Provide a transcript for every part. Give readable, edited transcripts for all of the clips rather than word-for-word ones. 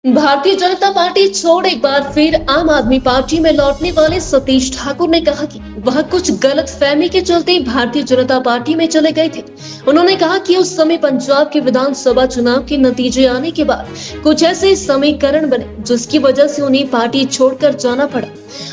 Bharatiya Janata party छोड़ एक बार फिर आम आदमी पार्टी में लौटने वाले सतीश ठाकुर ने कहा कि वह कुछ गलतफहमी के चलते भारतीय जनता पार्टी में चले गए थे। उन्होंने कहा कि उस समय पंजाब के विधानसभा चुनाव के नतीजे आने के बाद कुछ ऐसे समीकरण बने जिसकी वजह से उन्हें पार्टी छोड़कर जाना पड़ा।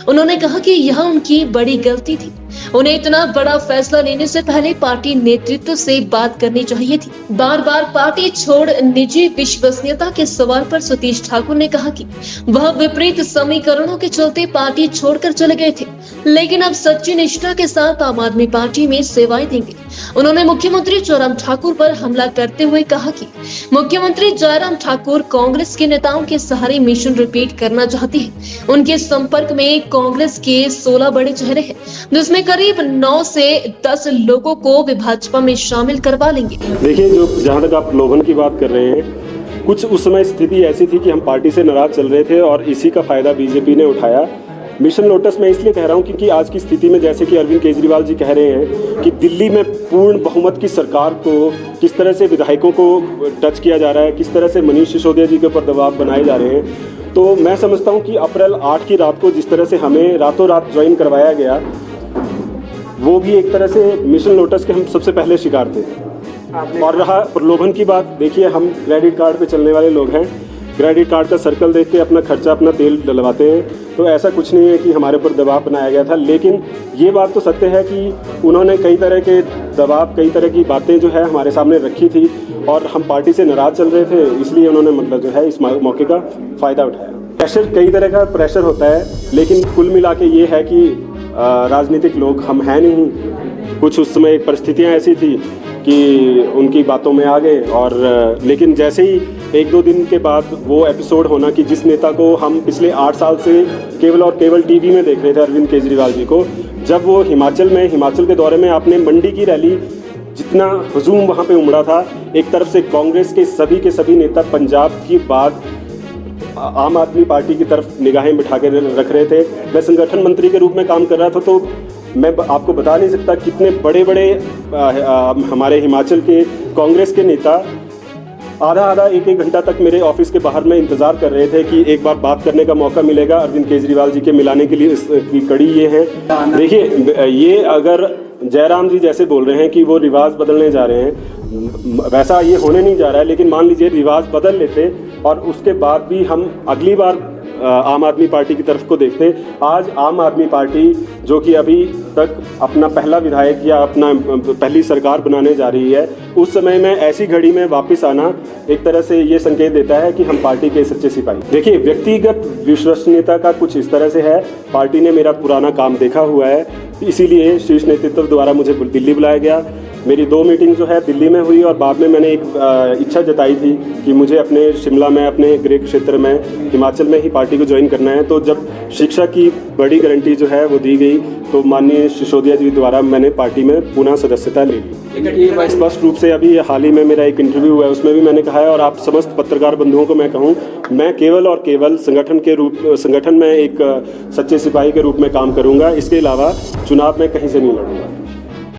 उन्होंने कहा कि यह उनकी बड़ी गलती थी। उन्हें इतना बड़ा फैसला लेने से पहले पार्टी नेतृत्व से बात करनी चाहिए थी। बार बार पार्टी छोड़ निजी विश्वसनीयता के सवाल पर सतीश ठाकुर ने कहा कि वह विपरीत समीकरणों के चलते पार्टी छोड़कर चले गए थे, लेकिन अब सच्ची निष्ठा के साथ आम आदमी पार्टी में सेवाएं देंगे। उन्होंने मुख्यमंत्री जयराम ठाकुर पर हमला करते हुए कहा कि मुख्यमंत्री जयराम ठाकुर कांग्रेस के नेताओं के सहारे मिशन रिपीट करना चाहती है। उनके संपर्क में कांग्रेस के 16 बड़े चेहरे हैं, जिसमें करीब 9 से 10 लोगों को वे भाजपा में शामिल करवा लेंगे। देखिए, जो जहां तक आप लोभन की बात कर रहे हैं, कुछ उस समय स्थिति ऐसी थी कि हम पार्टी से नाराज चल रहे थे और इसी का फायदा बीजेपी ने उठाया। मिशन लोटस मैं इसलिए कह रहा हूं क्योंकि आज की स्थिति में जैसे कि अरविंद केजरीवाल जी कह रहे हैं कि दिल्ली में पूर्ण बहुमत की सरकार को किस तरह से विधायकों को टच किया जा रहा है, किस तरह से मनीष सिसोदिया जी के ऊपर दबाव बनाए जा रहे हैं, तो मैं समझता हूं कि अप्रैल 8 की रात को जिस तरह से हमें रातों रात ज्वाइन करवाया गया, वो भी एक तरह से मिशन लोटस के हम सबसे पहले शिकार थे। और रहा प्रलोभन की बात, देखिए हम क्रेडिट कार्ड पे चलने वाले लोग हैं, क्रेडिट कार्ड का सर्कल देख के अपना खर्चा अपना तेल डलवाते हैं, तो ऐसा कुछ नहीं है कि हमारे ऊपर दबाव बनाया गया था। लेकिन ये बात तो सत्य है कि उन्होंने कई तरह के दबाव, कई तरह की बातें जो है हमारे सामने रखी थी और हम पार्टी से नाराज चल रहे थे, इसलिए उन्होंने मतलब जो है इस मौके का फ़ायदा उठाया। प्रेशर, कई तरह का प्रेशर होता है, लेकिन कुल मिला के ये है कि राजनीतिक लोग हम हैं नहीं। कुछ उस समय परिस्थितियाँ ऐसी थी कि उनकी बातों में आ गए और लेकिन जैसे ही 1-2 दिन के बाद वो एपिसोड होना कि जिस नेता को हम पिछले 8 साल से केवल और केवल टीवी में देख रहे थे, अरविंद केजरीवाल जी को, जब वो हिमाचल के दौरे में आपने मंडी की रैली, जितना हुजूम वहाँ पे उमड़ा था, एक तरफ से कांग्रेस के सभी नेता पंजाब की बात आम आदमी पार्टी की तरफ निगाहें बिठा के रख रहे थे। मैं संगठन मंत्री के रूप में काम कर रहा था, तो मैं आपको बता नहीं सकता कितने बड़े बड़े हमारे हिमाचल के कांग्रेस के नेता आधा एक घंटा तक मेरे ऑफिस के बाहर में इंतज़ार कर रहे थे कि एक बार बात करने का मौका मिलेगा। अरविंद केजरीवाल जी के मिलाने के लिए इसकी कड़ी ये है। देखिए, ये अगर जयराम जी जैसे बोल रहे हैं कि वो रिवाज बदलने जा रहे हैं, वैसा ये होने नहीं जा रहा है, लेकिन मान लीजिए रिवाज बदल लेते और उसके बाद भी हम अगली बार आम आदमी पार्टी की तरफ को देखते। आज आम आदमी पार्टी जो कि अभी तक अपना पहला विधायक या अपना पहली सरकार बनाने जा रही है, उस समय में ऐसी घड़ी में वापस आना एक तरह से ये संकेत देता है कि हम पार्टी के सच्चे सिपाही। देखिए, व्यक्तिगत विश्वसनीयता का कुछ इस तरह से है, पार्टी ने मेरा पुराना काम देखा हुआ है, इसीलिए शीर्ष नेतृत्व द्वारा मुझे दिल्ली बुलाया गया। मेरी 2 मीटिंग जो है दिल्ली में हुई और बाद में मैंने एक इच्छा जताई थी कि मुझे अपने शिमला में, अपने गृह क्षेत्र में, हिमाचल में ही पार्टी को ज्वाइन करना है। तो जब शिक्षा की बड़ी गारंटी जो है वो दी गई, तो माननीय सिसोदिया जी द्वारा मैंने पार्टी में पुनः सदस्यता ले ली। स्पष्ट रूप से अभी हाल ही में मेरा एक इंटरव्यू हुआ है, उसमें भी मैंने कहा है और आप समस्त पत्रकार बंधुओं को मैं कहूँ, मैं केवल और केवल संगठन में एक सच्चे सिपाही के रूप में काम करूँगा। इसके अलावा चुनाव में कहीं से नहीं लड़ूंगा।